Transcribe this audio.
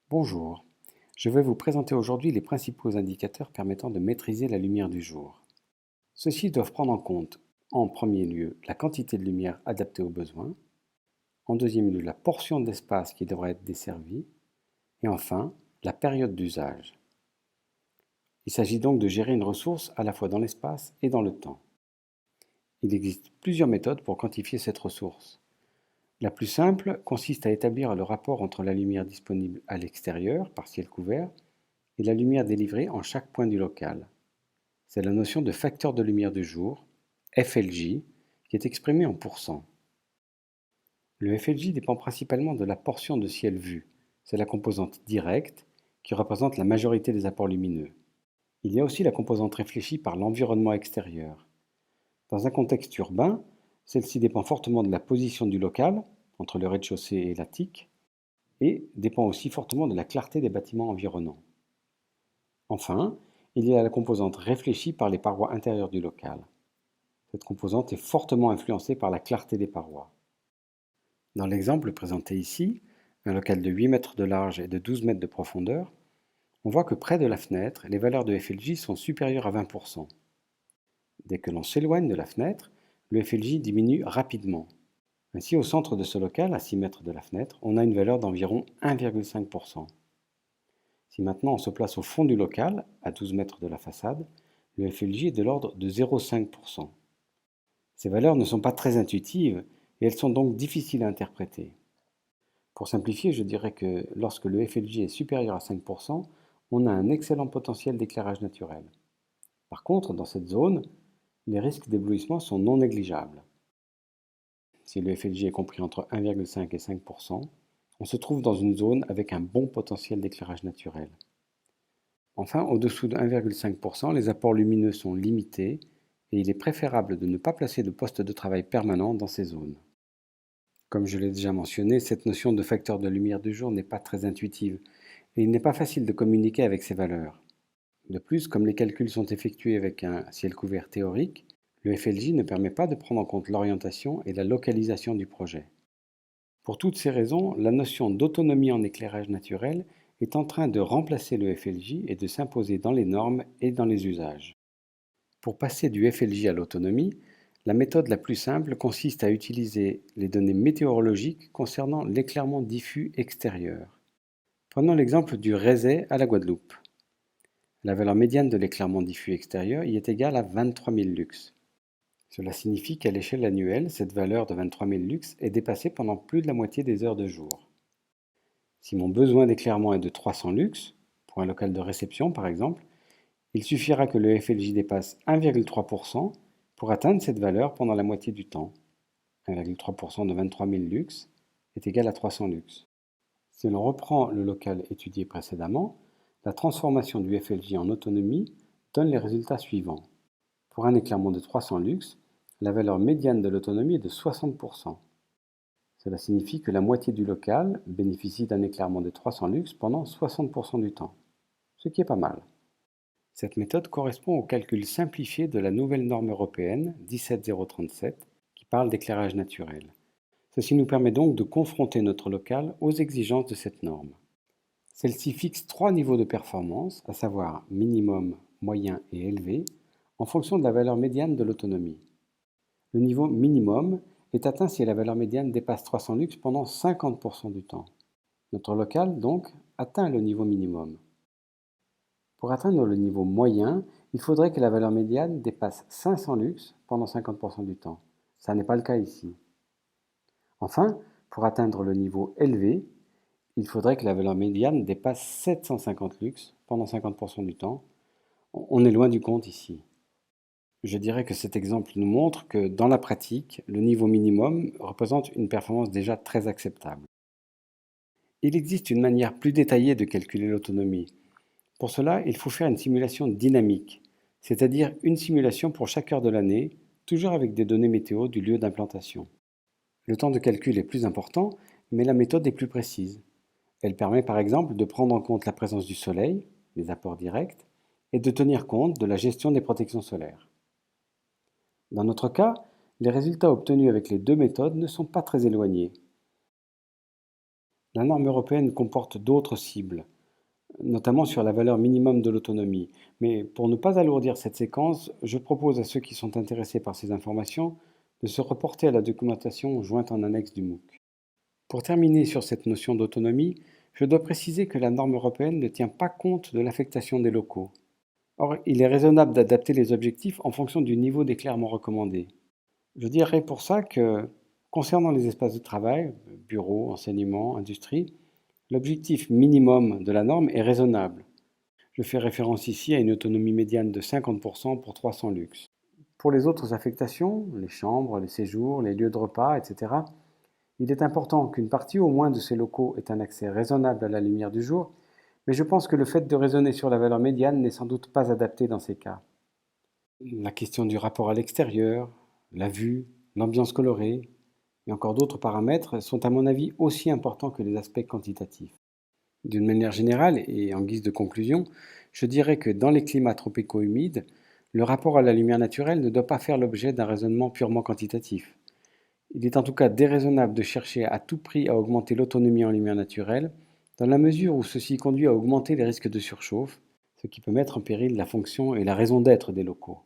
Bonjour, je vais vous présenter aujourd'hui les principaux indicateurs permettant de maîtriser la lumière du jour. Ceux-ci doivent prendre en compte, en premier lieu, la quantité de lumière adaptée aux besoins, en deuxième lieu, la portion d'espace qui devra être desservie, et enfin, la période d'usage. Il s'agit donc de gérer une ressource à la fois dans l'espace et dans le temps. Il existe plusieurs méthodes pour quantifier cette ressource. La plus simple consiste à établir le rapport entre la lumière disponible à l'extérieur, par ciel couvert, et la lumière délivrée en chaque point du local. C'est la notion de facteur de lumière du jour, FLJ, qui est exprimée en pourcents. Le FLJ dépend principalement de la portion de ciel vu. C'est la composante directe qui représente la majorité des apports lumineux. Il y a aussi la composante réfléchie par l'environnement extérieur. Dans un contexte urbain, celle-ci dépend fortement de la position du local, entre le rez-de-chaussée et l'attique, et dépend aussi fortement de la clarté des bâtiments environnants. Enfin, il y a la composante réfléchie par les parois intérieures du local. Cette composante est fortement influencée par la clarté des parois. Dans l'exemple présenté ici, un local de 8 mètres de large et de 12 mètres de profondeur, on voit que près de la fenêtre, les valeurs de FLJ sont supérieures à 20%. Dès que l'on s'éloigne de la fenêtre, le FLJ diminue rapidement. Ainsi, au centre de ce local, à 6 mètres de la fenêtre, on a une valeur d'environ 1,5%. Si maintenant on se place au fond du local, à 12 mètres de la façade, le FLJ est de l'ordre de 0,5%. Ces valeurs ne sont pas très intuitives et elles sont donc difficiles à interpréter. Pour simplifier, je dirais que lorsque le FLJ est supérieur à 5%, on a un excellent potentiel d'éclairage naturel. Par contre, dans cette zone, les risques d'éblouissement sont non négligeables. Si le FLJ est compris entre 1,5 et 5%, on se trouve dans une zone avec un bon potentiel d'éclairage naturel. Enfin, au-dessous de 1,5%, les apports lumineux sont limités et il est préférable de ne pas placer de poste de travail permanent dans ces zones. Comme je l'ai déjà mentionné, cette notion de facteur de lumière du jour n'est pas très intuitive et il n'est pas facile de communiquer avec ces valeurs. De plus, comme les calculs sont effectués avec un ciel couvert théorique, le FLJ ne permet pas de prendre en compte l'orientation et la localisation du projet. Pour toutes ces raisons, la notion d'autonomie en éclairage naturel est en train de remplacer le FLJ et de s'imposer dans les normes et dans les usages. Pour passer du FLJ à l'autonomie, la méthode la plus simple consiste à utiliser les données météorologiques concernant l'éclairement diffus extérieur. Prenons l'exemple du Rézé à la Guadeloupe. La valeur médiane de l'éclairement diffus extérieur y est égale à 23 000 lux. Cela signifie qu'à l'échelle annuelle, cette valeur de 23 000 lux est dépassée pendant plus de la moitié des heures de jour. Si mon besoin d'éclairement est de 300 lux, pour un local de réception par exemple, il suffira que le FLJ dépasse 1,3% pour atteindre cette valeur pendant la moitié du temps. 1,3% de 23 000 lux est égal à 300 lux. Si l'on reprend le local étudié précédemment, la transformation du FLJ en autonomie donne les résultats suivants. Pour un éclairement de 300 lux, la valeur médiane de l'autonomie est de 60%. Cela signifie que la moitié du local bénéficie d'un éclairement de 300 lux pendant 60% du temps, ce qui est pas mal. Cette méthode correspond au calcul simplifié de la nouvelle norme européenne 17037 qui parle d'éclairage naturel. Ceci nous permet donc de confronter notre local aux exigences de cette norme. Celle-ci fixe 3 niveaux de performance, à savoir minimum, moyen et élevé, en fonction de la valeur médiane de l'autonomie. Le niveau minimum est atteint si la valeur médiane dépasse 300 lux pendant 50% du temps. Notre local, donc, atteint le niveau minimum. Pour atteindre le niveau moyen, il faudrait que la valeur médiane dépasse 500 lux pendant 50% du temps. Ça n'est pas le cas ici. Enfin, pour atteindre le niveau élevé, il faudrait que la valeur médiane dépasse 750 lux pendant 50% du temps. On est loin du compte ici. Je dirais que cet exemple nous montre que dans la pratique, le niveau minimum représente une performance déjà très acceptable. Il existe une manière plus détaillée de calculer l'autonomie. Pour cela, il faut faire une simulation dynamique, c'est-à-dire une simulation pour chaque heure de l'année, toujours avec des données météo du lieu d'implantation. Le temps de calcul est plus important, mais la méthode est plus précise. Elle permet par exemple de prendre en compte la présence du soleil, les apports directs, et de tenir compte de la gestion des protections solaires. Dans notre cas, les résultats obtenus avec les deux méthodes ne sont pas très éloignés. La norme européenne comporte d'autres cibles, notamment sur la valeur minimum de l'autonomie. Mais pour ne pas alourdir cette séquence, je propose à ceux qui sont intéressés par ces informations de se reporter à la documentation jointe en annexe du MOOC. Pour terminer sur cette notion d'autonomie, je dois préciser que la norme européenne ne tient pas compte de l'affectation des locaux. Or, il est raisonnable d'adapter les objectifs en fonction du niveau d'éclairement recommandé. Je dirais pour ça que, concernant les espaces de travail, bureaux, enseignement, industrie, l'objectif minimum de la norme est raisonnable. Je fais référence ici à une autonomie médiane de 50% pour 300 luxe. Pour les autres affectations, les chambres, les séjours, les lieux de repas, etc., il est important qu'une partie au moins de ces locaux ait un accès raisonnable à la lumière du jour, mais je pense que le fait de raisonner sur la valeur médiane n'est sans doute pas adapté dans ces cas. La question du rapport à l'extérieur, la vue, l'ambiance colorée et encore d'autres paramètres sont à mon avis aussi importants que les aspects quantitatifs. D'une manière générale et en guise de conclusion, je dirais que dans les climats tropicaux-humides, le rapport à la lumière naturelle ne doit pas faire l'objet d'un raisonnement purement quantitatif. Il est en tout cas déraisonnable de chercher à tout prix à augmenter l'autonomie en lumière naturelle, dans la mesure où ceci conduit à augmenter les risques de surchauffe, ce qui peut mettre en péril la fonction et la raison d'être des locaux.